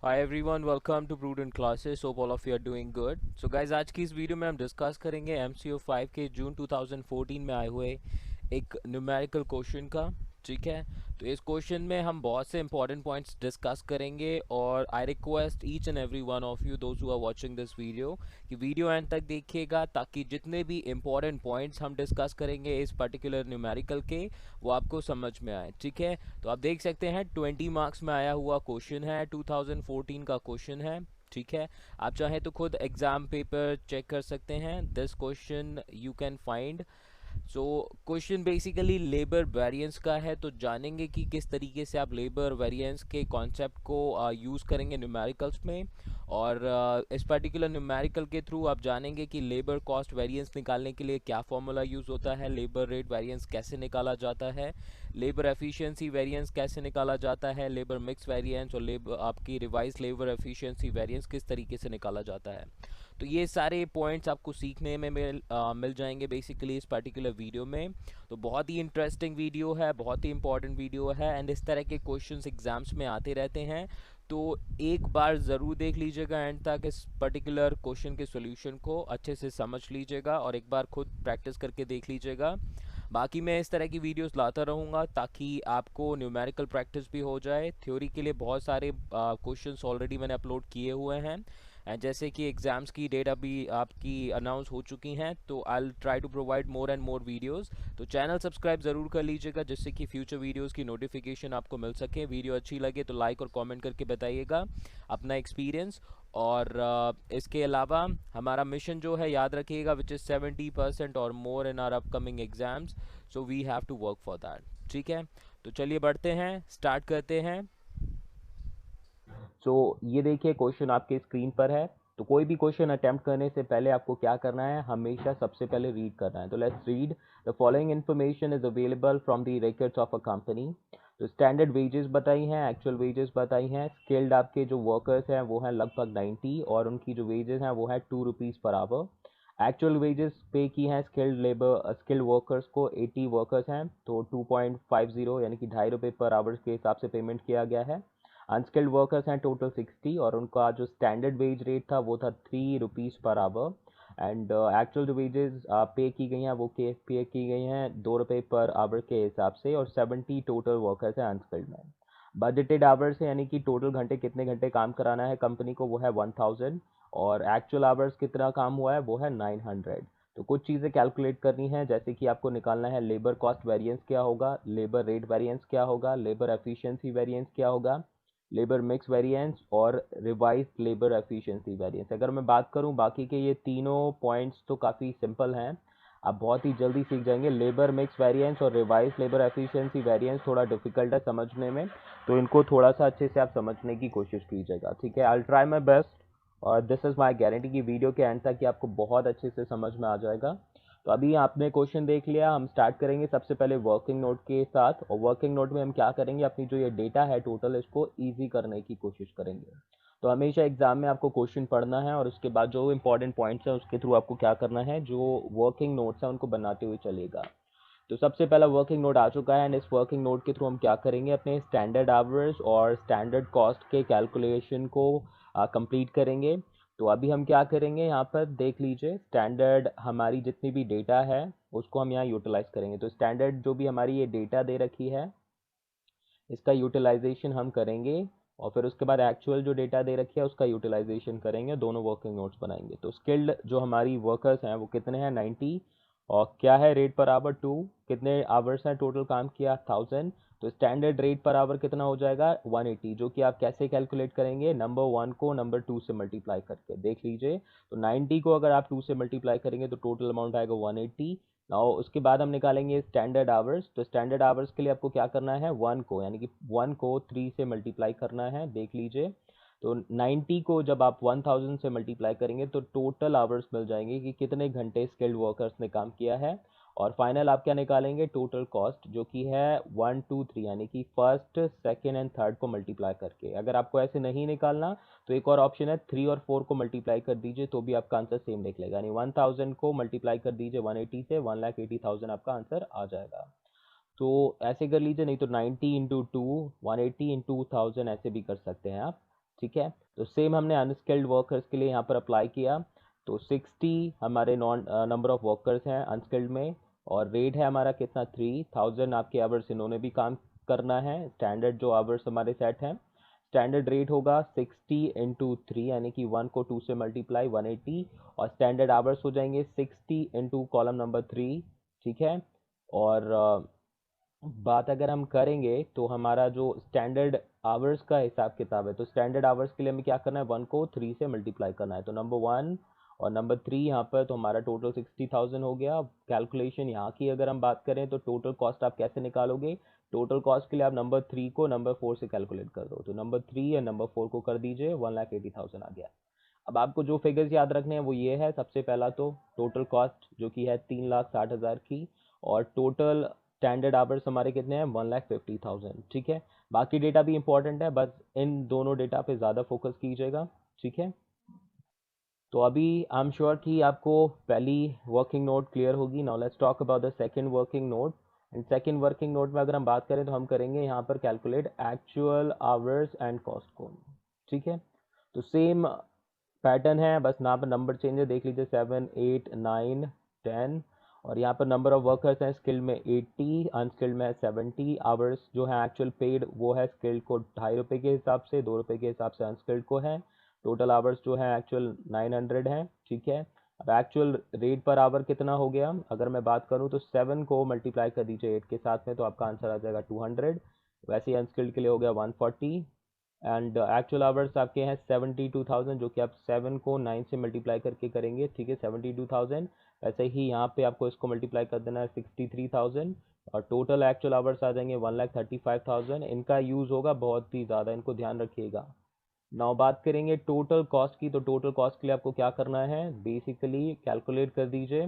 Hi everyone, welcome to Prudent Classes. Hope all of you are doing good. So guys, आज की इस video में हम discuss करेंगे MCO 5 के जून 2014 में आए हुए एक न्यूमेरिकल क्वेश्चन का। ठीक है, तो इस क्वेश्चन में हम बहुत से इंपॉर्टेंट पॉइंट्स डिस्कस करेंगे और I request each and every one of you those who are watching this video कि वीडियो एंड तक देखिएगा, ताकि जितने भी इंपॉर्टेंट पॉइंट्स हम डिस्कस करेंगे इस पर्टिकुलर न्यूमेरिकल के, वो आपको समझ में आए। ठीक है, तो आप देख सकते हैं 20 मार्क्स में आया हुआ क्वेश्चन है, 2014 का क्वेश्चन है। ठीक है, आप चाहें तो खुद एग्जाम पेपर चेक कर सकते हैं। This question you can find. So question basically labour variance का है, तो जानेंगे कि किस तरीके से आप लेबर वेरिएंस के कॉन्सेप्ट को यूज़ करेंगे न्यूमेरिकल्स में। और इस पर्टिकुलर न्यूमेरिकल के थ्रू आप जानेंगे कि लेबर कॉस्ट वेरिएंस निकालने के लिए क्या फॉर्मूला यूज़ होता है, लेबर रेट वेरिएंस कैसे निकाला जाता है, लेबर एफिशिएंसी वेरिएंस कैसे निकाला जाता है, लेबर मिक्स वेरिएंस और लेबर आपकी रिवाइज लेबर एफिशिएंसी वेरिएंस किस तरीके से निकाला जाता है। तो ये सारे पॉइंट्स आपको सीखने में मिल जाएंगे बेसिकली इस पर्टिकुलर वीडियो में। तो बहुत ही इंटरेस्टिंग वीडियो है, बहुत ही इंपॉर्टेंट वीडियो है, एंड इस तरह के क्वेश्चंस एग्जाम्स में आते रहते हैं। तो एक बार ज़रूर देख लीजिएगा एंड तक, इस पर्टिकुलर क्वेश्चन के सॉल्यूशन को अच्छे से समझ लीजिएगा और एक बार खुद प्रैक्टिस करके देख लीजिएगा। बाकी मैं इस तरह की वीडियोस लाता रहूँगा ताकि आपको न्यूमेरिकल प्रैक्टिस भी हो जाए। थ्योरी के लिए बहुत सारे क्वेश्चंस ऑलरेडी मैंने अपलोड किए हुए हैं, एंड जैसे कि एग्ज़ाम्स की डेट अभी आपकी अनाउंस हो चुकी हैं, तो I try to provide more and more videos. तो चैनल सब्सक्राइब ज़रूर कर लीजिएगा, जिससे कि फ्यूचर वीडियोस की नोटिफिकेशन आपको मिल सके। वीडियो अच्छी लगे तो लाइक और कमेंट करके बताइएगा अपना एक्सपीरियंस। और इसके अलावा हमारा मिशन जो है, याद रखिएगा, विच is 70% or more in our upcoming exams. So we have to work for that. ठीक है, तो चलिए बढ़ते हैं, स्टार्ट करते हैं। ये देखिए क्वेश्चन आपके स्क्रीन पर है। तो कोई भी क्वेश्चन अटेम्प्ट करने से पहले आपको क्या करना है, हमेशा सबसे पहले रीड करना है। तो let's read. The following information is available from the records of a company. तो स्टैंडर्ड वेजेस बताई हैं, एक्चुअल वेजेस बताई हैं। स्किल्ड आपके जो वर्कर्स हैं वो हैं लगभग 90, और उनकी जो वेजेस हैं वो है ₹2 पर आवर। एक्चुअल वेजेस पे की हैं स्किल्ड वर्कर्स को 80 वर्कर्स हैं, तो 2.50 यानी कि ₹2.50 पर आवर्स के हिसाब से पेमेंट किया गया है। अनस्किल्ड वर्कर्स हैं टोटल 60, और उनका जो स्टैंडर्ड वेज रेट था वो था ₹3 पर आवर। एंड एक्चुअल जो वेजेस पे की गई हैं वो पे की गई हैं ₹2 पर आवर के हिसाब से, और 70 टोटल वर्कर्स हैं अनस्किल्ड में। बजटेड आवर्स है, यानी कि टोटल घंटे कितने घंटे काम कराना है कंपनी को, वो है 1000, और एक्चुअल आवर्स कितना काम हुआ है वो है 900। तो कुछ चीज़ें कैलकुलेट करनी है, जैसे कि आपको निकालना है लेबर कॉस्ट वेरिएंस क्या होगा, लेबर रेट वेरिएंस क्या होगा, लेबर एफिशिएंसी वेरिएंस क्या होगा, लेबर मिक्स वेरिएंस और रिवाइज लेबर एफिशिएंसी वेरिएंस। अगर मैं बात करूं बाकी के, ये तीनों पॉइंट्स तो काफ़ी सिंपल हैं, आप बहुत ही जल्दी सीख जाएंगे। लेबर मिक्स वेरिएंस और रिवाइज लेबर एफिशिएंसी वेरिएंस थोड़ा डिफिकल्ट है समझने में, तो इनको थोड़ा सा अच्छे से आप समझने की कोशिश कीजिएगा। ठीक है, आई ट्राई माई बेस्ट, और दिस इज़ माई गारंटी की वीडियो के एंड तक कि आपको बहुत अच्छे से समझ में आ जाएगा। तो अभी आपने क्वेश्चन देख लिया, हम स्टार्ट करेंगे सबसे पहले वर्किंग नोट के साथ। और वर्किंग नोट में हम क्या करेंगे, अपनी जो ये डेटा है टोटल, इसको ईजी करने की कोशिश करेंगे। तो हमेशा एग्जाम में आपको क्वेश्चन पढ़ना है, और उसके बाद जो इंपॉर्टेंट पॉइंट्स हैं उसके थ्रू आपको क्या करना है, जो वर्किंग नोट्स हैं उनको बनाते हुए चलेगा। तो सबसे पहला वर्किंग नोट आ चुका है, एंड इस वर्किंग नोट के थ्रू हम क्या करेंगे, अपने स्टैंडर्ड आवर्स और स्टैंडर्ड कॉस्ट के कैलकुलेशन को कंप्लीट करेंगे। तो अभी हम क्या करेंगे, यहाँ पर देख लीजिए, स्टैंडर्ड हमारी जितनी भी डेटा है उसको हम यहाँ यूटिलाइज करेंगे। तो स्टैंडर्ड जो भी हमारी ये डेटा दे रखी है, इसका यूटिलाइजेशन हम करेंगे, और फिर उसके बाद एक्चुअल जो डेटा दे रखी है उसका यूटिलाइजेशन करेंगे, दोनों वर्किंग नोट्स बनाएंगे। तो स्किल्ड जो हमारी वर्कर्स हैं वो कितने हैं, 90, और क्या है रेट पर आवर 2, कितने आवर्स हैं टोटल काम किया, 1000। तो स्टैंडर्ड रेट पर आवर कितना हो जाएगा, 180, जो कि आप कैसे कैलकुलेट करेंगे, नंबर 1 को नंबर 2 से मल्टीप्लाई करके। देख लीजिए, तो 90 को अगर आप 2 से मल्टीप्लाई करेंगे तो टोटल अमाउंट आएगा 180। नाउ उसके बाद हम निकालेंगे स्टैंडर्ड आवर्स। तो स्टैंडर्ड आवर्स के लिए आपको क्या करना है, 1 को, यानी कि 1 को 3 से मल्टीप्लाई करना है। देख लीजिए, तो 90 को जब आप 1000 से मल्टीप्लाई करेंगे तो टोटल आवर्स मिल जाएंगे कि कितने घंटे स्किल्ड वर्कर्स ने काम किया है। और फाइनल आप क्या निकालेंगे, टोटल कॉस्ट, जो कि है 1 2 3, यानी कि फर्स्ट सेकेंड एंड थर्ड को मल्टीप्लाई करके। अगर आपको ऐसे नहीं निकालना तो एक और ऑप्शन है, 3 और 4 को मल्टीप्लाई कर दीजिए, तो भी आपका आंसर सेम निकलेगा। यानी 1000 को मल्टीप्लाई कर दीजिए 180 से, 1,80,000 आपका आंसर आ जाएगा। तो ऐसे कर लीजिए, नहीं तो 90 इंटू 2, 180 इंटू 1000 ऐसे भी कर सकते हैं आप। ठीक है। तो सेम हमने अनस्किल्ड वर्कर्स के लिए यहाँ पर अप्लाई किया, तो 60 हमारे नंबर ऑफ वर्कर्स हैं अनस्किल्ड में, और रेट है हमारा कितना 3000 आपके आवर्स इन्होंने भी काम करना है। स्टैंडर्ड जो आवर्स हमारे सेट हैं, स्टैंडर्ड रेट होगा 60 इंटू 3, यानी कि 1 को 2 से मल्टीप्लाई 180, और स्टैंडर्ड आवर्स हो जाएंगे 60 इंटू कॉलम नंबर 3, ठीक है। और बात अगर हम करेंगे तो हमारा जो स्टैंडर्ड आवर्स का हिसाब किताब है, तो स्टैंडर्ड आवर्स के लिए हमें क्या करना है, 1 को 3 से मल्टीप्लाई करना है। तो नंबर 1 और नंबर 3 यहाँ पर, तो हमारा टोटल 60,000 हो गया। कैलकुलेशन यहाँ की अगर हम बात करें तो टोटल कॉस्ट आप कैसे निकालोगे, टोटल कॉस्ट के लिए आप नंबर 3 को नंबर 4 से कैलकुलेट कर दो, तो नंबर 3 या नंबर 4 को कर दीजिए, 1,80,000 आ गया। अब आपको जो फिगर्स याद रखने हैं वो ये है, सबसे पहला तो टोटल कॉस्ट जो कि है 3,60,000 की, और टोटल स्टैंडर्ड आवर्स हमारे कितने हैं, 1,50,000, ठीक है। बाकी डेटा भी इंपॉर्टेंट है, बस इन दोनों डेटा पे ज़्यादा फोकस कीजिएगा, ठीक है। तो अभी आई एम श्योर कि आपको पहली वर्किंग नोट क्लियर होगी। Now let's talk about the second working note. And second working note में अगर हम बात करें तो हम करेंगे यहाँ पर calculate actual hours and cost को, ठीक है। तो सेम पैटर्न है, बस यहाँ पर नंबर चेंज है, देख लीजिए 7 8 9 10, और यहाँ पर नंबर ऑफ वर्कर्स हैं स्किल्ड में 80, अनस्किल्ड में 70। आवर्स जो है एक्चुअल पेड वो है स्किल्ड को 2.5 रुपये के हिसाब से, 2 रुपये के हिसाब से अनस्किल्ड को है। टोटल आवर्स जो है एक्चुअल 900 है, ठीक है। अब एक्चुअल रेट पर आवर कितना हो गया, अगर मैं बात करूँ तो 7 को मल्टीप्लाई कर दीजिए 8 के साथ में, तो आपका आंसर आ जाएगा 200। वैसे ही अनस्किल्ड के लिए हो गया 140, एंड एक्चुअल आवर्स आपके हैं 72,000, जो कि आप 7 को 9 से मल्टीप्लाई करके करेंगे, ठीक है, 72,000। वैसे ही यहाँ पे आपको इसको मल्टीप्लाई कर देना है 63,000, और टोटल एक्चुअल आवर्स आ जाएंगे 1,35,000। इनका यूज़ होगा बहुत ही ज़्यादा, इनको ध्यान रखिएगा। नाउ बात करेंगे टोटल कॉस्ट की, तो टोटल कॉस्ट के लिए आपको क्या करना है, बेसिकली कैलकुलेट कर दीजिए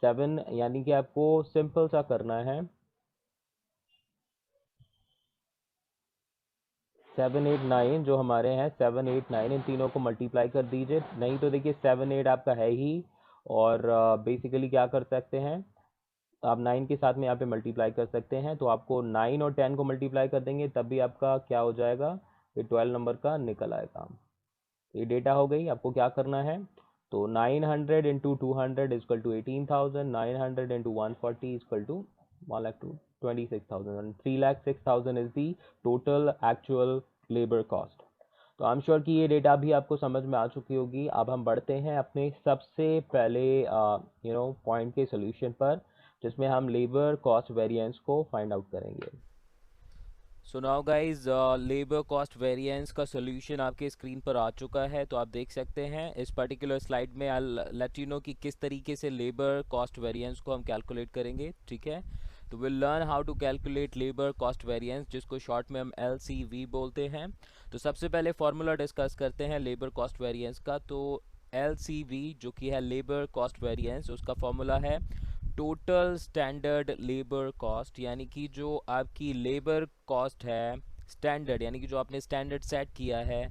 7, यानी कि आपको सिंपल सा करना है 7 8 9, जो हमारे हैं 7 8 9, इन तीनों को मल्टीप्लाई कर दीजिए। नहीं तो देखिए 7 8 आपका है ही, और बेसिकली क्या कर सकते हैं, आप 9 के साथ में यहाँ पे मल्टीप्लाई कर सकते हैं, तो आपको 9 और 10 को मल्टीप्लाई कर देंगे तब भी आपका क्या हो जाएगा, ये 12 नंबर का निकल आएगा। ये डेटा हो गई। आपको क्या करना है, तो 900 into 200 is equal to 18,000, 900 into 140 is equal to 1,26,000, and 3,06,000 is the total actual labour cost. तो आई एम श्योर कि ये डेटा भी आपको समझ में आ चुकी होगी। अब हम बढ़ते हैं अपने सबसे पहले पॉइंट के सोल्यूशन पर, जिसमें हम लेबर कॉस्ट वेरिएंस को फाइंड आउट करेंगे। So now guys labour cost variance का सोल्यूशन आपके स्क्रीन पर आ चुका है, तो आप देख सकते हैं इस पर्टिकुलर स्लाइड में आई लेट यू नो कि किस तरीके से लेबर कॉस्ट वेरिएंस को हम कैलकुलेट करेंगे, ठीक है। तो will learn how to calculate labour cost variance, जिसको शॉर्ट में हम LCV बोलते हैं। तो सबसे पहले फॉर्मूला डिस्कस करते हैं लेबर कॉस्ट वेरिएंस का। तो LCV जो कि है लेबर कॉस्ट वेरिएंस, उसका फॉर्मूला है टोटल स्टैंडर्ड लेबर कॉस्ट, यानी कि जो आपकी लेबर कॉस्ट है स्टैंडर्ड, यानी कि जो आपने स्टैंडर्ड सेट किया है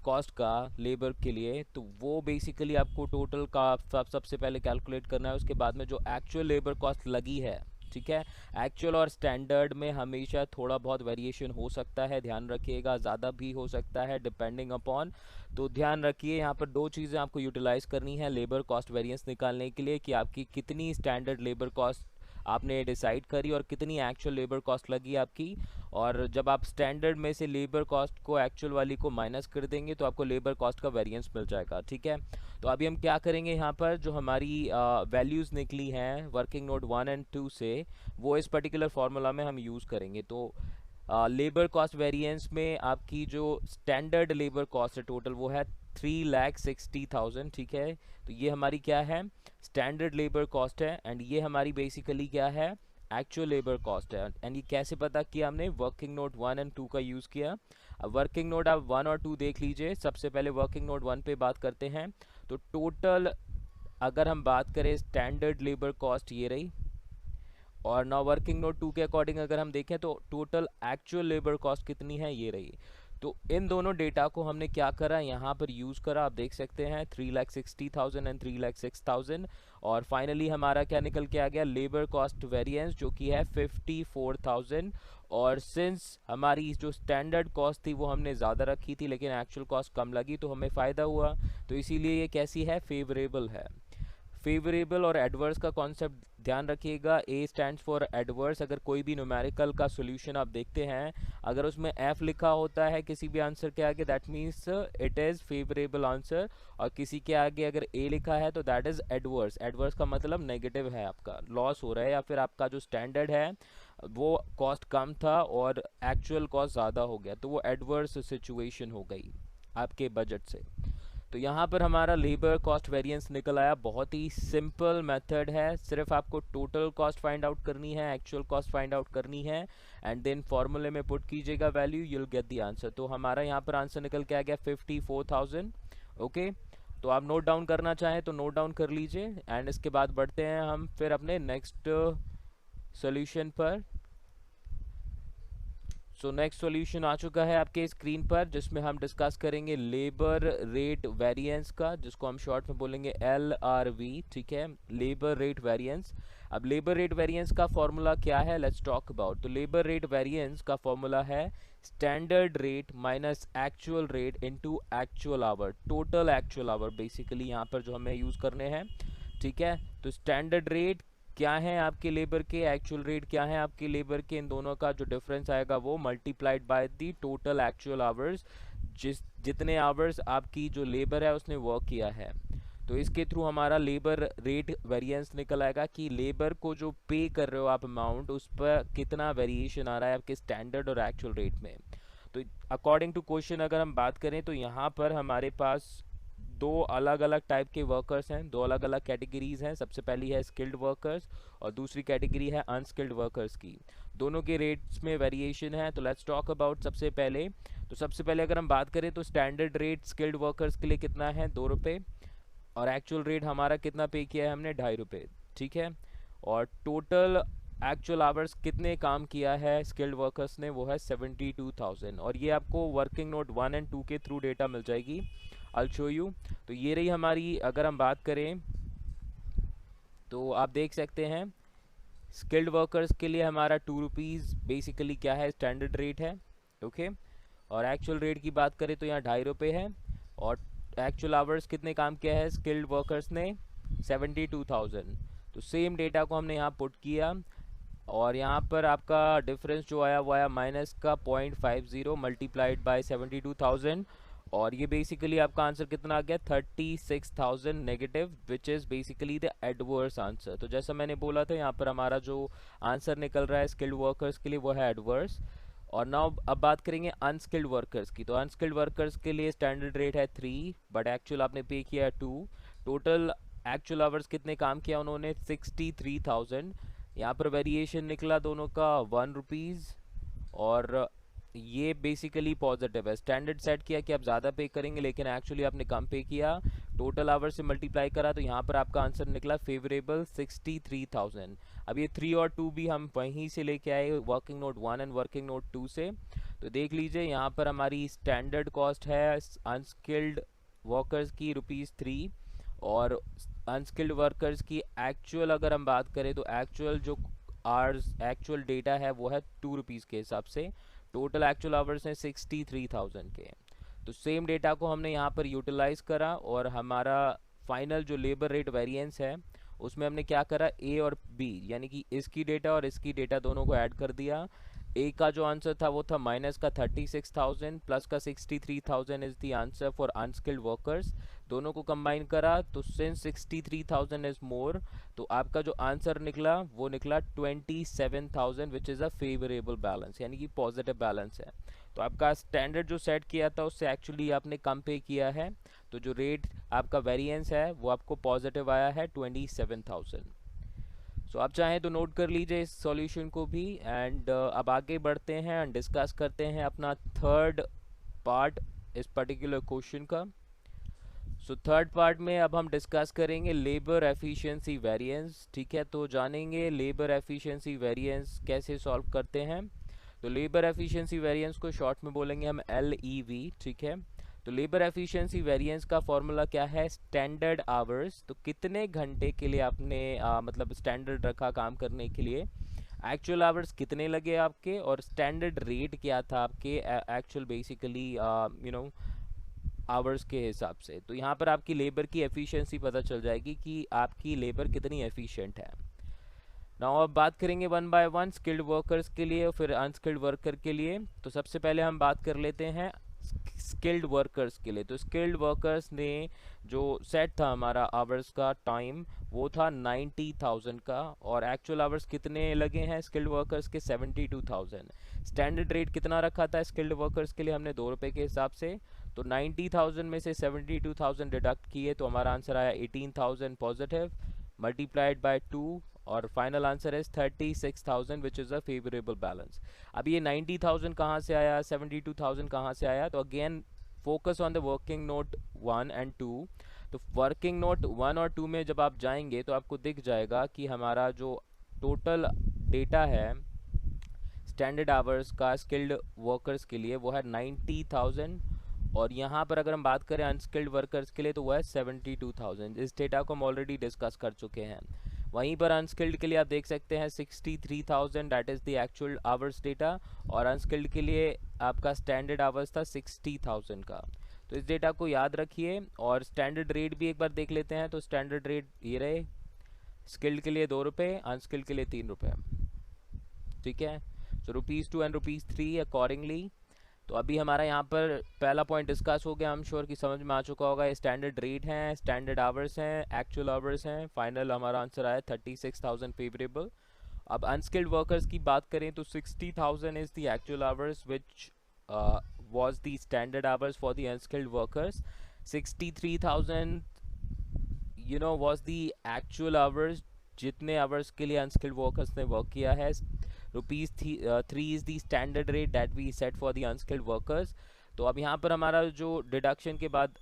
कॉस्ट का लेबर के लिए, तो वो बेसिकली आपको टोटल का सबसे पहले कैलकुलेट करना है। उसके बाद में जो एक्चुअल लेबर कॉस्ट लगी है, ठीक है, एक्चुअल और स्टैंडर्ड में हमेशा थोड़ा बहुत वेरिएशन हो सकता है, ध्यान रखिएगा, ज़्यादा भी हो सकता है डिपेंडिंग अपॉन। तो ध्यान रखिए यहाँ पर दो चीज़ें आपको यूटिलाइज करनी है लेबर कॉस्ट वेरिएंस निकालने के लिए, कि आपकी कितनी स्टैंडर्ड लेबर कॉस्ट आपने डिसाइड करी और कितनी एक्चुअल लेबर कॉस्ट लगी आपकी। और जब आप स्टैंडर्ड में से लेबर कॉस्ट को एक्चुअल वाली को माइनस कर देंगे तो आपको लेबर कॉस्ट का वेरिएंस मिल जाएगा, ठीक है। तो अभी हम क्या करेंगे, यहाँ पर जो हमारी वैल्यूज़ निकली हैं वर्किंग नोट 1 एंड 2 से, वो इस पर्टिकुलर फार्मूला में हम यूज़ करेंगे। तो लेबर कॉस्ट वेरिएंस में आपकी जो स्टैंडर्ड लेबर कॉस्ट है टोटल, वो है 3,60,000, ठीक है। तो ये हमारी क्या है, स्टैंडर्ड लेबर कॉस्ट है, एंड ये हमारी बेसिकली क्या है, एक्चुअल लेबर कॉस्ट है। एंड ये कैसे पता किया हमने, वर्किंग नोट 1 एंड 2 का यूज़ किया। अब वर्किंग नोट आप 1 और 2 देख लीजिए। सबसे पहले वर्किंग नोट 1 पे बात करते हैं। तो टोटल अगर हम बात करें स्टैंडर्ड लेबर कॉस्ट ये रही, और नाउ वर्किंग नोट 2 के अकॉर्डिंग अगर हम देखें तो टोटल एक्चुअल लेबर कॉस्ट कितनी है, ये रही। तो इन दोनों डेटा को हमने क्या करा, यहाँ पर यूज़ करा। आप देख सकते हैं 3,60,000 एंड 3,06,000, और फाइनली हमारा क्या निकल के आ गया, लेबर कॉस्ट वेरिएंस जो कि है 54,000। और सिंस हमारी जो स्टैंडर्ड कॉस्ट थी वो हमने ज़्यादा रखी थी लेकिन एक्चुअल कॉस्ट कम लगी, तो हमें फ़ायदा हुआ। तो इसीलिए ये कैसी है, फेवरेबल है। फेवरेबल और एडवर्स का कॉन्सेप्ट ध्यान रखिएगा। ए स्टैंड्स फॉर एडवर्स। अगर कोई भी न्यूमेरिकल का सॉल्यूशन आप देखते हैं, अगर उसमें एफ लिखा होता है किसी भी आंसर के आगे, that means it is favourable answer, और किसी के आगे अगर ए लिखा है तो दैट इज़ एडवर्स। एडवर्स का मतलब नेगेटिव है, आपका लॉस हो रहा है, या फिर आपका जो स्टैंडर्ड है वो कॉस्ट कम था और एक्चुअल कॉस्ट ज़्यादा हो गया, तो वो एडवर्स सिचुएशन हो गई आपके बजट से। तो यहाँ पर हमारा लेबर कॉस्ट वेरिएंस निकल आया। बहुत ही सिंपल मेथड है, सिर्फ आपको टोटल कॉस्ट फाइंड आउट करनी है, एक्चुअल कॉस्ट फाइंड आउट करनी है, एंड देन फॉर्मूले में पुट कीजिएगा value, you will get the answer. तो हमारा यहाँ पर आंसर निकल के आ गया 54,000। ओके, तो आप नोट डाउन करना चाहें तो नोट डाउन कर लीजिए, एंड इसके बाद बढ़ते हैं हम फिर अपने नेक्स्ट सोल्यूशन पर। सो नेक्स्ट सॉल्यूशन आ चुका है आपके स्क्रीन पर, जिसमें हम डिस्कस करेंगे लेबर रेट वेरिएंस का, जिसको हम शॉर्ट में बोलेंगे LRV। ठीक है, लेबर रेट वेरिएंस। अब लेबर रेट वेरिएंस का फॉर्मूला क्या है, लेट्स टॉक अबाउट। तो लेबर रेट वेरिएंस का फॉर्मूला है standard rate minus actual rate into actual our, total actual our basically यहाँ पर जो हमें यूज़ करने हैं। ठीक है, तो स्टैंडर्ड रेट क्या है आपके लेबर के, एक्चुअल रेट क्या है आपके लेबर के, इन दोनों का जो डिफरेंस आएगा वो multiplied by the total actual hours, जितने आवर्स आपकी जो लेबर है उसने वर्क किया है। तो इसके थ्रू हमारा लेबर रेट वेरिएंस निकल आएगा कि लेबर को जो पे कर रहे हो आप अमाउंट, उस पर कितना वेरिएशन आ रहा है आपके स्टैंडर्ड और एक्चुअल रेट में। तो अकॉर्डिंग टू क्वेश्चन अगर हम बात करें तो यहाँ पर हमारे पास दो अलग अलग टाइप के वर्कर्स हैं, दो अलग अलग कैटेगरीज हैं। सबसे पहली है स्किल्ड वर्कर्स और दूसरी कैटेगरी है अनस्किल्ड वर्कर्स की। दोनों के रेट्स में वेरिएशन है। तो लेट्स टॉक अबाउट सबसे पहले अगर हम बात करें तो स्टैंडर्ड रेट स्किल्ड वर्कर्स के लिए कितना है, 2 रुपये, और एक्चुअल रेट हमारा कितना पे किया है हमने, 2.5 रुपये। ठीक है, और टोटल एक्चुअल आवर्स कितने काम किया है स्किल्ड वर्कर्स ने, वो है 72,000, और ये आपको वर्किंग नोट 1 एंड 2 के थ्रू डेटा मिल जाएगी। I'll show you। तो ये रही हमारी, अगर हम बात करें तो आप देख सकते हैं स्किल्ड वर्कर्स के लिए हमारा 2 रुपीज़ बेसिकली क्या है, स्टैंडर्ड रेट है। ओके, और एक्चुअल रेट की बात करें तो यहाँ 2.5 रुपये है, और एक्चुअल आवर्स कितने काम किया है स्किल्ड वर्कर्स ने, 72,000। तो सेम डेटा को हमने यहाँ पुट किया, और यहाँ पर आपका डिफरेंस जो आया वो आया माइनस का 0.50 मल्टीप्लाइड बाय 72,000, और ये बेसिकली आपका आंसर कितना आ गया, 36,000 negative, which is basically the adverse answer. तो जैसा मैंने बोला था यहाँ पर हमारा जो आंसर निकल रहा है स्किल्ड वर्कर्स के लिए वो है एडवर्स। और नाउ अब बात करेंगे अनस्किल्ड वर्कर्स की। तो अनस्किल्ड वर्कर्स के लिए स्टैंडर्ड रेट है 3, बट एक्चुअल आपने पे किया है 2। टोटल एक्चुअल आवर्स कितने काम किया उन्होंने, 63,000। यहाँ पर वेरिएशन निकला दोनों का 1 रुपीज़, और ये बेसिकली पॉजिटिव है। स्टैंडर्ड सेट किया कि आप ज़्यादा पे करेंगे लेकिन एक्चुअली आपने कम पे किया, टोटल आवर से मल्टीप्लाई करा, तो यहाँ पर आपका आंसर निकला फेवरेबल 63,000। अब ये 3 और 2 भी हम वहीं से लेके आए, working note 1 and working note 2 से। तो देख लीजिए यहाँ पर हमारी स्टैंडर्ड कॉस्ट है अनस्किल्ड वर्कर्स की ₹3, और अनस्किल्ड वर्कर्स की एक्चुअल अगर हम बात करें तो एक्चुअल जो आवर्स एक्चुअल डेटा है वो है 2 रुपीज़ के हिसाब से। टोटल एक्चुअल आवर्स हैं 63,000 के। तो सेम डेटा को हमने यहाँ पर यूटिलाइज करा, और हमारा फाइनल जो लेबर रेट वेरिएंस है उसमें हमने क्या करा, ए और बी यानी कि इसकी डेटा और इसकी डेटा दोनों को ऐड कर दिया। ए का जो आंसर था वो था माइनस का 36,000, प्लस का 63,000 is the answer for unskilled workers. दोनों को कंबाइन करा तो सिंस 63,000 इज मोर, तो आपका जो आंसर निकला वो निकला 27,000 which is a favourable balance, यानी कि पॉजिटिव बैलेंस है। तो आपका स्टैंडर्ड जो सेट किया था उससे एक्चुअली आपने कम पे किया है, तो जो रेट आपका वेरिएंस है वो आपको पॉजिटिव आया है 27,000। सो आप चाहें तो नोट कर लीजिए इस सॉल्यूशन को भी, एंड अब आगे बढ़ते हैं एंड डिस्कस करते हैं अपना थर्ड पार्ट इस पर्टिकुलर क्वेश्चन का। सो थर्ड पार्ट में अब हम डिस्कस करेंगे लेबर एफिशिएंसी वेरिएंस। ठीक है, तो जानेंगे लेबर एफिशिएंसी वेरिएंस कैसे सॉल्व करते हैं। तो लेबर एफिशिएंसी वेरिएंस को शॉर्ट में बोलेंगे हम LEV, ठीक है। तो लेबर एफिशिएंसी वेरिएंस का फॉर्मूला क्या है, स्टैंडर्ड आवर्स, तो कितने घंटे के लिए आपने मतलब स्टैंडर्ड रखा काम करने के लिए, एक्चुअल आवर्स कितने लगे आपके, और स्टैंडर्ड रेट क्या था आपके एक्चुअल बेसिकली आवर्स के हिसाब से। तो यहाँ पर आपकी लेबर की एफिशिएंसी पता चल जाएगी कि आपकी लेबर कितनी एफिशिएंट है। नाउ अब बात करेंगे one by one skilled workers के लिए और फिर अनस्किल्ड वर्कर के लिए। तो सबसे पहले हम बात कर लेते हैं स्किल्ड वर्कर्स के लिए। तो स्किल्ड वर्कर्स ने जो सेट था हमारा आवर्स का टाइम, वो था 90,000 का, और एक्चुअल आवर्स कितने लगे हैं स्किल्ड वर्कर्स के, 72,000। स्टैंडर्ड रेट कितना रखा था स्किल्ड वर्कर्स के लिए हमने, 2 रुपये के हिसाब से। तो 90,000 में से 72,000 डिडक्ट किए तो हमारा आंसर आया 18,000 पॉजिटिव, मल्टीप्लाइड बाय 2, और final answer is 36,000 which is a favourable balance. अब ये 90,000 कहाँ से आया, 72,000 कहाँ से आया, तो again focus on the working note 1 and 2। तो वर्किंग नोट 1 और 2 में जब आप जाएंगे तो आपको दिख जाएगा कि हमारा जो टोटल डेटा है स्टैंडर्ड आवर्स का स्किल्ड वर्कर्स के लिए वो है 90,000, और यहाँ पर अगर हम बात करें अनस्किल्ड वर्कर्स के लिए तो वो है 72,000। इस डेटा को हम ऑलरेडी डिस्कस कर चुके हैं। वहीं पर अनस्किल्ड के लिए आप देख सकते हैं 63,000 that is the actual hours data, और अनस्किल्ड के लिए आपका स्टैंडर्ड आवर्स था 60,000 का। तो इस डेटा को याद रखिए, और स्टैंडर्ड रेट भी एक बार देख लेते हैं। तो स्टैंडर्ड रेट ये रहे, स्किल्ड के लिए 2 रुपये, अनस्किल्ड के लिए 3 रुपये, ठीक है। सो ₹2 एंड ₹3 अकॉर्डिंगली। तो अभी हमारा यहाँ पर पहला पॉइंट डिस्कस हो गया, हम श्योर कि समझ में आ चुका होगा। ये स्टैंडर्ड रेट हैं, स्टैंडर्ड आवर्स हैं, एक्चुअल आवर्स हैं। फाइनल हमारा आंसर आया 36,000 फेवरेबल। अब अनस्किल्ड वर्कर्स की बात करें तो 60,000 is the actual hours which was the standard hours for the unskilled workers. 63,000 was the actual hours जितने आवर्स के लिए अनस्किल्ड वर्कर्स ने वर्क किया है। ₹3 is the standard rate that we set for the unskilled workers. तो अब यहाँ पर हमारा जो डिडक्शन के बाद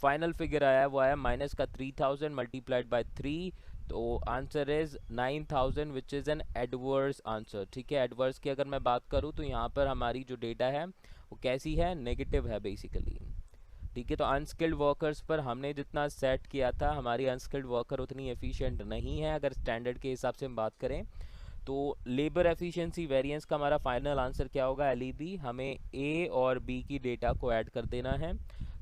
फाइनल फिगर आया वो आया माइनस का 3,000 मल्टीप्लाइड बाय 3, तो answer is 9,000 which is an adverse answer, ठीक है। एडवर्स की अगर मैं बात करूँ तो यहाँ पर हमारी जो डेटा है वो कैसी है, नेगेटिव है बेसिकली, ठीक है। तो अनस्किल्ड वर्कर्स पर हमने जितना सेट किया था, हमारी अनस्किल्ड वर्कर उतनी एफिशिएंट नहीं है अगर स्टैंडर्ड के हिसाब से हम बात करें। तो लेबर एफिशिएंसी वेरिएंस का हमारा फाइनल आंसर क्या होगा, LEB। हमें A और B की डेटा को ऐड कर देना है।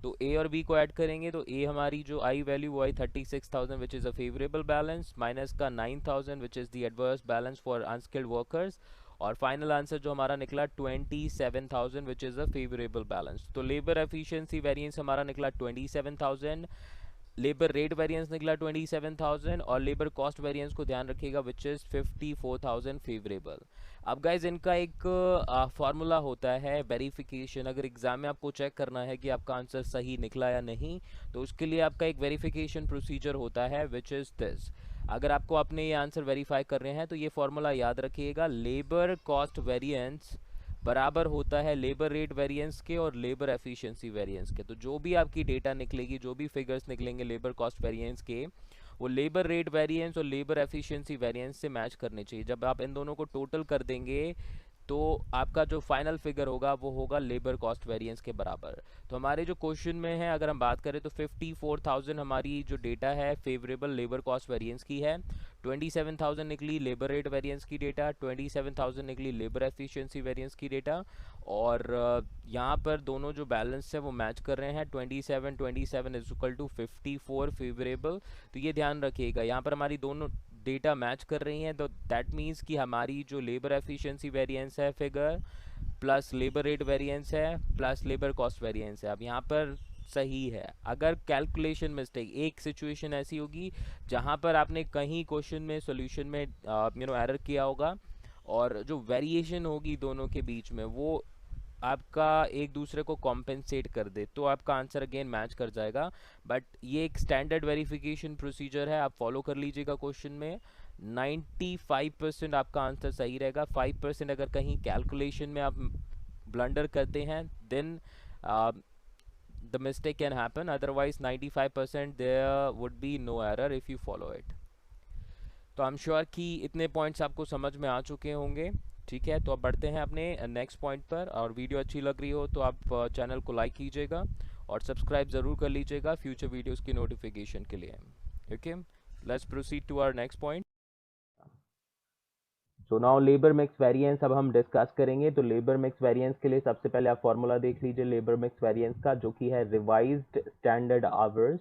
तो A और B को ऐड करेंगे तो A हमारी जो आई वैल्यू वो आई 36,000 which is a favourable balance, minus का 9,000 which is the adverse balance for unskilled workers, और फाइनल आंसर जो हमारा निकला 27,000 which is a favourable balance. तो लेबर एफिशिएंसी वेरिएंस हमारा निकला 27,000, लेबर रेट वेरिएंस निकला 27,000, और लेबर कॉस्ट वेरिएंस को ध्यान रखिएगा विच इज़ 54,000 फेवरेबल। अब गाइज इनका एक फार्मूला होता है वेरिफिकेशन। अगर एग्जाम में आपको चेक करना है कि आपका आंसर सही निकला या नहीं, तो उसके लिए आपका एक वेरिफिकेशन प्रोसीजर होता है विच इज़ दिस। अगर आपको अपने ये आंसर वेरीफाई कर रहे हैं तो ये फार्मूला याद रखिएगा, लेबर कॉस्ट वेरिएंस बराबर होता है लेबर रेट वेरिएंस के और लेबर एफिशिएंसी वेरिएंस के। तो जो भी आपकी डेटा निकलेगी, जो भी फिगर्स निकलेंगे लेबर कॉस्ट वेरिएंस के, वो लेबर रेट वेरिएंस और लेबर एफिशिएंसी वेरिएंस से मैच करने चाहिए। जब आप इन दोनों को टोटल कर देंगे तो आपका जो फाइनल फिगर होगा वो होगा लेबर कॉस्ट वेरिएंस के बराबर। तो हमारे जो क्वेश्चन में है अगर हम बात करें तो 54,000 हमारी जो डेटा है फेवरेबल लेबर कॉस्ट वेरिएंस की है, 27,000 निकली लेबर रेट वेरिएंस की डेटा, 27,000 निकली लेबर एफिशिएंसी वेरिएंस की डेटा, और यहाँ पर दोनों जो बैलेंस है वो मैच कर रहे हैं, 27 इज इक्वल टू 54 फेवरेबल। तो ये ध्यान रखिएगा, यहाँ पर हमारी दोनों डेटा मैच कर रही हैं, तो दैट मीन्स कि हमारी जो लेबर एफिशिएंसी वेरिएंस है figure plus labour rate variance है प्लस लेबर कॉस्ट वेरिएंस है, अब यहाँ पर सही है। अगर कैलकुलेशन मिस्टेक, एक सिचुएशन ऐसी होगी जहाँ पर आपने कहीं क्वेश्चन में सॉल्यूशन में एरर किया होगा, और जो वेरिएशन होगी दोनों के बीच में वो आपका एक दूसरे को कॉम्पेंसेट कर दे, तो आपका आंसर अगेन मैच कर जाएगा। बट ये एक स्टैंडर्ड वेरिफिकेशन प्रोसीजर है, आप फॉलो कर लीजिएगा। क्वेश्चन में 95% आपका आंसर सही रहेगा। 5% अगर कहीं कैलकुलेशन में आप ब्लंडर करते हैं then the mistake can happen, otherwise 95% there would be no error if you follow it। तो आई एम श्योर कि इतने पॉइंट्स आपको समझ में आ चुके होंगे। ठीक है, तो अब बढ़ते हैं अपने नेक्स्ट पॉइंट पर। और वीडियो अच्छी लग रही हो तो आप चैनल को लाइक कीजिएगा और सब्सक्राइब ज़रूर कर लीजिएगा फ्यूचर वीडियोस की नोटिफिकेशन के लिए। Okay, let's proceed to our next point. So now labour mix variance अब हम डिस्कस करेंगे। तो लेबर मिक्स वेरिएंस के लिए सबसे पहले आप फॉर्मूला देख लीजिए लेबर मिक्स वेरिएंस का, जो कि है revised standard hours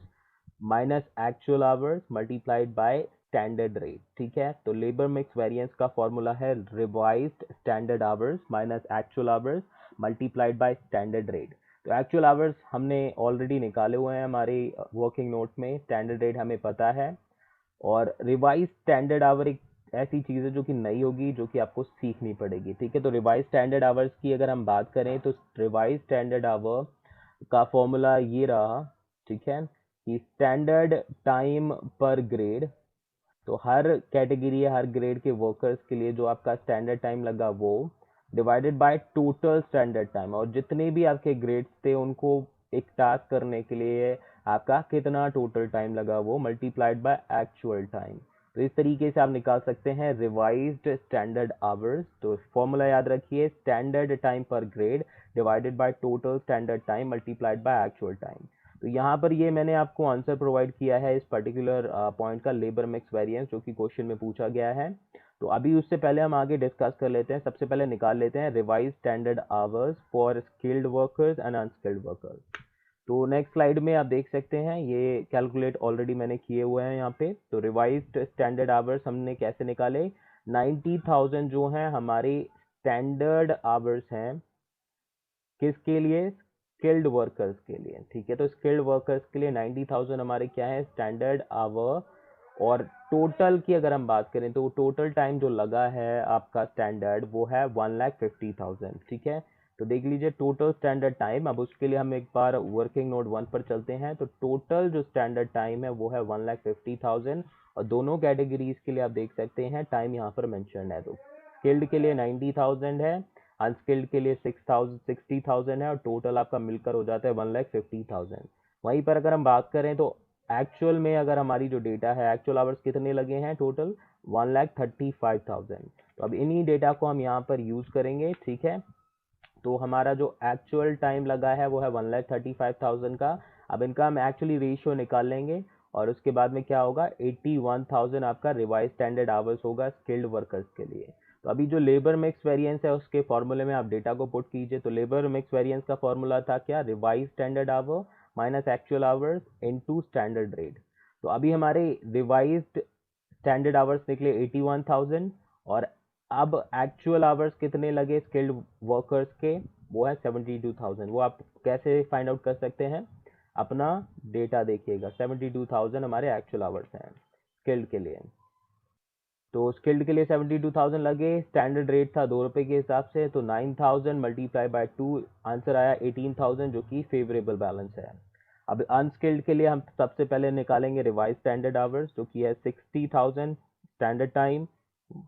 minus actual hours multiplied by standard rate. ठीक है, तो लेबर मिक्स वेरिएंस का फॉर्मूला है revised standard hours minus actual hours multiplied by standard rate. तो एक्चुअल आवर्स हमने ऑलरेडी निकाले हुए हैं हमारे वर्किंग नोट में, स्टैंडर्ड रेट हमें पता है, और रिवाइज स्टैंडर्ड आवर एक ऐसी चीज़ है जो कि नई होगी, जो कि आपको सीखनी पड़ेगी। ठीक है, तो रिवाइज स्टैंडर्ड आवर्स की अगर हम बात करें तो रिवाइज स्टैंडर्ड आवर का फॉर्मूला ये रहा। ठीक है, कि स्टैंडर्ड टाइम पर ग्रेड, तो हर कैटेगरी या हर ग्रेड के वर्कर्स के लिए जो आपका स्टैंडर्ड टाइम लगा वो divided by total standard time, और जितने भी आपके ग्रेड्स थे उनको एक टास्क करने के लिए आपका कितना टोटल टाइम लगा वो मल्टीप्लाइड बाय एक्चुअल टाइम। तो इस तरीके से आप निकाल सकते हैं रिवाइज्ड स्टैंडर्ड आवर्स। तो फॉर्मूला याद रखिए, स्टैंडर्ड टाइम पर grade divided by total standard time multiplied by actual time. तो यहाँ पर ये मैंने आपको आंसर प्रोवाइड किया है इस पर्टिकुलर पॉइंट का, लेबर मिक्स वेरिएंस, जो कि क्वेश्चन में पूछा गया है। तो अभी उससे पहले हम आगे डिस्कस कर लेते हैं। सबसे पहले निकाल लेते हैं revise standard hours for skilled workers and unskilled workers. तो नेक्स्ट स्लाइड में आप देख सकते हैं ये कैलकुलेट ऑलरेडी मैंने किए हुए हैं यहाँ पे। तो रिवाइज्ड स्टैंडर्ड आवर्स हमने कैसे निकाले, 90,000 जो है हमारे स्टैंडर्ड आवर्स हैं किसके लिए, स्किल्ड वर्कर्स के लिए। ठीक है, तो स्किल्ड वर्कर्स के लिए 90,000 हमारे क्या है स्टैंडर्ड आवर, और टोटल की अगर हम बात करें तो टोटल टाइम जो लगा है आपका स्टैंडर्ड वो है 1,50,000। ठीक है, तो देख लीजिए टोटल स्टैंडर्ड टाइम। अब उसके लिए हम एक बार वर्किंग नोट 1 पर चलते हैं। तो टोटल जो स्टैंडर्ड टाइम है वो है 1,50,000, और दोनों कैटेगरीज के लिए आप देख सकते हैं टाइम यहाँ पर मेंशन है। तो स्किल्ड के लिए 90,000 है, अनस्किल्ड के लिए 60,000 है, और टोटल आपका मिलकर हो जाता है 1,50,000। वहीं पर अगर हम बात करें तो एक्चुअल में अगर हमारी जो डेटा है एक्चुअल आवर्स कितने लगे हैं टोटल 1,35,000। तो अब इन्हीं डेटा को हम यहाँ पर यूज करेंगे। ठीक है, तो हमारा जो एक्चुअल टाइम लगा है वो है 1,35,000 का। अब इनका हम एक्चुअली रेशियो निकाल लेंगे, और उसके बाद में क्या होगा 81,000 आपका रिवाइज स्टैंडर्ड आवर्स होगा स्किल्ड वर्कर्स के लिए। तो अभी जो लेबर मिक्स वेरिएंस है उसके फॉर्मूले में आप डेटा को पुट कीजिए। तो लेबर मिक्स वेरिएंस का फॉर्मूला था क्या, revise standard our minus actual hours into standard rate. तो अभी हमारे रिवाइज्ड स्टैंडर्ड आवर्स निकले 81,000, और अब एक्चुअल आवर्स कितने लगे स्किल्ड वर्कर्स के, वो है 72,000। वो आप कैसे फाइंड आउट कर सकते हैं, अपना डेटा देखिएगा, 72,000 हमारे एक्चुअल आवर्स हैं स्किल्ड के लिए। तो स्किल्ड के लिए 72,000 लगे, स्टैंडर्ड रेट था 2 रुपये के हिसाब से, तो 9,000 मल्टीप्लाई बाय 2 आंसर आया 18,000, जो कि फेवरेबल बैलेंस है। अब अनस्किल्ड के लिए हम सबसे पहले निकालेंगे रिवाइज स्टैंडर्ड आवर्स, जो कि है 60,000 standard time,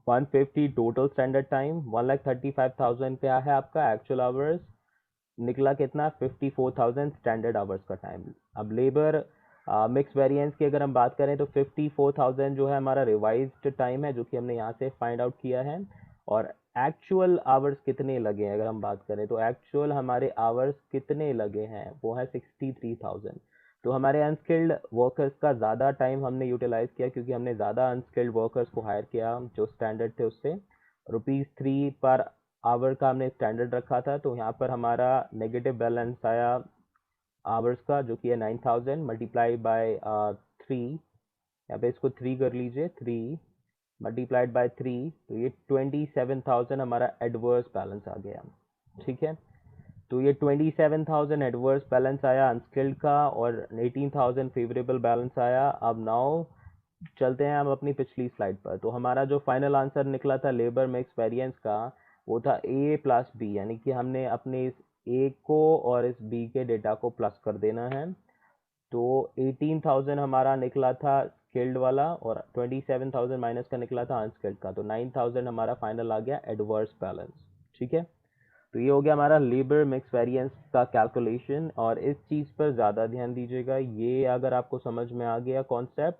150 total standard time, 1,35,000 क्या है आपका एक्चुअल आवर्स, निकला कितना 54,000 स्टैंडर्ड आवर्स का टाइम। अब लेबर मिक्स वेरिएंस की अगर हम बात करें तो 54,000 जो है हमारा रिवाइज्ड टाइम है, जो कि हमने यहाँ से फाइंड आउट किया है, और एक्चुअल आवर्स कितने लगे हैं अगर हम बात करें तो एक्चुअल हमारे आवर्स कितने लगे हैं वो है 63,000। तो हमारे अनस्किल्ड वर्कर्स का ज़्यादा टाइम हमने यूटिलाइज किया, क्योंकि हमने ज़्यादा अनस्किल्ड वर्कर्स को हायर किया जो स्टैंडर्ड थे उससे। ₹3 पर आवर का हमने स्टैंडर्ड रखा था, तो यहाँ पर हमारा नेगेटिव बैलेंस आया आवर्स का, जो कि है 9,000 मल्टीप्लाई बाय 3। यहाँ पे इसको 3 कर लीजिए, 3 मल्टीप्लाइड बाय 3, तो ये 27,000 हमारा एडवर्स बैलेंस आ गया। ठीक है, तो ये 27,000 एडवर्स बैलेंस आया अनस्किल्ड का, और 18,000 फेवरेबल बैलेंस आया। अब नाउ चलते हैं हम अपनी पिछली स्लाइड पर। तो हमारा जो फाइनल आंसर निकला था लेबर मिक्स वेरिएंस का वो था ए प्लस बी, यानी कि हमने अपने इस ए को और इस बी के डेटा को प्लस कर देना है। तो 18,000 हमारा निकला था स्किल्ड वाला, और 27,000 माइनस का निकला था अनस्किल्ड का, तो 9,000 हमारा फाइनल आ गया एडवर्स बैलेंस। ठीक है, तो ये हो गया हमारा लेबर मिक्स वेरिएंस का कैलकुलेशन, और इस चीज़ पर ज़्यादा ध्यान दीजिएगा। ये अगर आपको समझ में आ गया कॉन्सेप्ट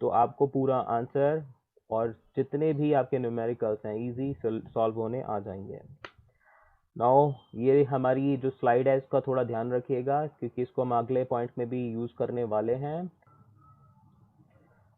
तो आपको पूरा आंसर और जितने भी आपके न्यूमेरिकल्स हैं इजी सॉल्व होने आ जाएंगे। नाउ ये हमारी जो स्लाइड है इसका थोड़ा ध्यान रखिएगा क्योंकि इसको हम अगले पॉइंट में भी यूज़ करने वाले हैं।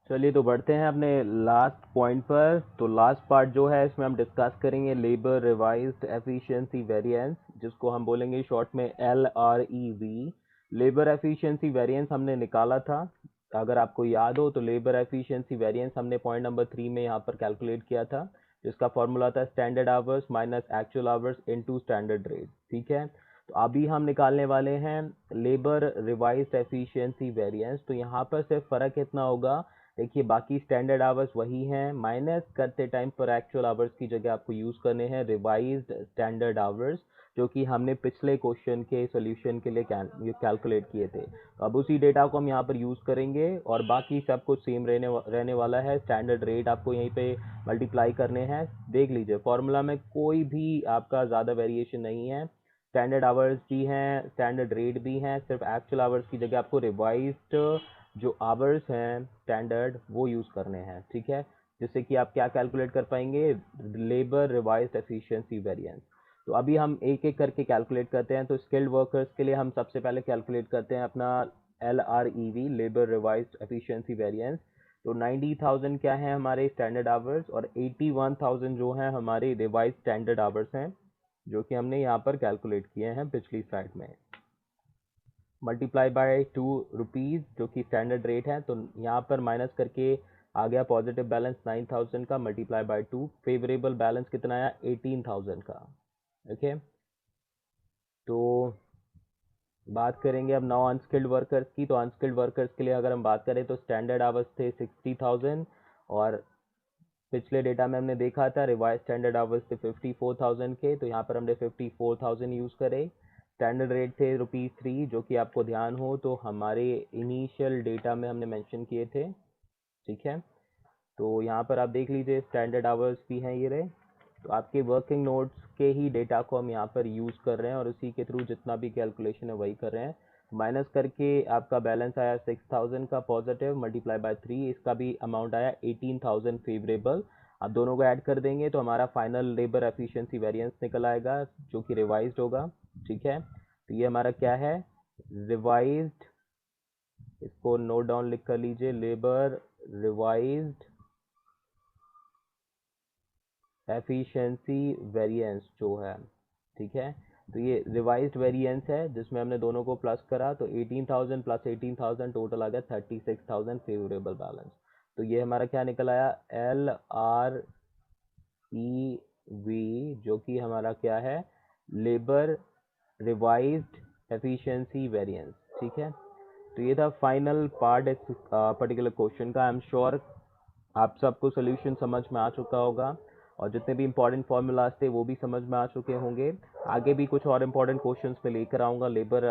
चलिए तो बढ़ते हैं अपने लास्ट पॉइंट पर। तो लास्ट पार्ट जो है इसमें हम डिस्कस करेंगे लेबर रिवाइज्ड एफिशिएंसी वेरिएंस, जिसको हम बोलेंगे शॉर्ट में LREV। लेबर एफिशिएंसी वेरिएंस हमने निकाला था, अगर आपको याद हो तो लेबर एफिशिएंसी वेरिएंस हमने पॉइंट नंबर 3 में यहाँ पर कैलकुलेट किया था, जिसका फॉर्मूला था standard hours minus actual hours into standard rate. ठीक है, तो अभी हम निकालने वाले हैं लेबर रिवाइज्ड एफिशिएंसी वेरिएंस। तो यहाँ पर सिर्फ फ़र्क इतना होगा, देखिए बाकी स्टैंडर्ड आवर्स वही हैं, माइनस करते टाइम पर एक्चुअल आवर्स की जगह आपको यूज़ करने हैं रिवाइज्ड स्टैंडर्ड आवर्स, जो कि हमने पिछले क्वेश्चन के सॉल्यूशन के लिए कैलकुलेट किए थे। तो अब उसी डेटा को हम यहाँ पर यूज़ करेंगे और बाकी सब कुछ सेम रहने वाला है। स्टैंडर्ड रेट आपको यहीं पे मल्टीप्लाई करने हैं। देख लीजिए फॉर्मूला में कोई भी आपका ज़्यादा वेरिएशन नहीं है, स्टैंडर्ड आवर्स भी हैं, स्टैंडर्ड रेट भी हैं, सिर्फ एक्चुअल आवर्स की जगह आपको रिवाइज्ड जो आवर्स हैं स्टैंडर्ड वो यूज़ करने हैं। ठीक है, जिससे कि आप क्या कैलकुलेट कर पाएंगे, लेबर रिवाइज्ड एफिशिएंसी वेरिएंस। तो अभी हम एक एक करके कैलकुलेट करते हैं। तो स्किल्ड वर्कर्स के लिए हम सबसे पहले कैलकुलेट करते हैं अपना LREV, labour revised efficiency variance. तो 90,000 क्या है हमारे स्टैंडर्ड आवर्स और 81,000 जो है हमारे रिवाइज स्टैंडर्ड आवर्स हैं, जो कि हमने यहाँ पर कैलकुलेट किए हैं पिछली स्लाइड में। मल्टीप्लाई बाय 2 रुपीज़ जो कि स्टैंडर्ड रेट है, तो यहाँ पर माइनस करके आ गया पॉजिटिव बैलेंस 9,000 का, मल्टीप्लाई बाय 2, फेवरेबल बैलेंस कितना आया 18,000 का। ओके, तो बात करेंगे अब नाउ अनस्किल्ड वर्कर्स की। तो अनस्किल्ड वर्कर्स के लिए अगर हम बात करें तो स्टैंडर्ड आवर्स थे 60,000 और पिछले डेटा में हमने देखा था रिवाइज स्टैंडर्ड आवर्स थे 54,000 के, तो यहाँ पर हमने 54,000 यूज़ करे। स्टैंडर्ड रेट थे ₹3, जो कि आपको ध्यान हो तो हमारे इनिशियल डेटा में हमने मेंशन किए थे। ठीक है, तो यहाँ पर आप देख लीजिए स्टैंडर्ड आवर्स भी हैं ये रहे। तो आपके वर्किंग नोट्स के ही डेटा को हम यहाँ पर यूज़ कर रहे हैं और उसी के थ्रू जितना भी कैलकुलेशन है वही कर रहे हैं। माइनस करके आपका बैलेंस आया 6,000 का पॉजिटिव, मल्टीप्लाई बाय 3, इसका भी अमाउंट आया 18,000 फेवरेबल। आप दोनों को ऐड कर देंगे तो हमारा फाइनल लेबर एफिशिएंसी वेरिएंस निकल आएगा, जो कि रिवाइज्ड होगा। ठीक है, तो ये हमारा क्या है, रिवाइज्ड, इसको नोट डाउन लिख कर लीजिए, लेबर रिवाइज्ड एफिशिएंसी वेरिएंस जो है। ठीक है, तो ये रिवाइज्ड वेरिएंस है जिसमें हमने दोनों को प्लस करा, तो 18,000 प्लस 18,000 टोटल आ गया 36,000 फेवरेबल बैलेंस। तो ये हमारा क्या निकल आया, LREV, जो कि हमारा क्या है, लेबर रिवाइज्ड एफिशिएंसी वेरिएंस। ठीक है, तो ये था फाइनल पार्ट इस पर्टिकुलर क्वेश्चन का। आई एम श्योर आप सबको सोल्यूशन समझ में आ चुका होगा और जितने भी इंपॉर्टेंट फॉर्मूलाज थे वो भी समझ में आ चुके होंगे। आगे भी कुछ और इंपॉर्टेंट क्वेश्चंस पे लेकर आऊँगा लेबर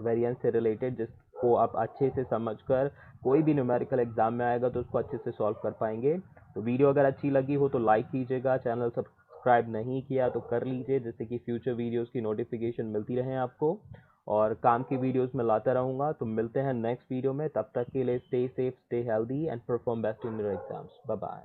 वेरिएंस से रिलेटेड, जिसको आप अच्छे से समझकर कोई भी न्यूमेरिकल एग्जाम में आएगा तो उसको अच्छे से सॉल्व कर पाएंगे। तो वीडियो अगर अच्छी लगी हो तो लाइक कीजिएगा, चैनल सब्सक्राइब नहीं किया तो कर लीजिए, जिससे कि फ्यूचर वीडियोज़ की नोटिफिकेशन मिलती रहे आपको और काम की वीडियोस में लाता रहूँगा। तो मिलते हैं नेक्स्ट वीडियो में, तब तक के लिए stay safe, stay healthy and perform best in your exams. Bye bye.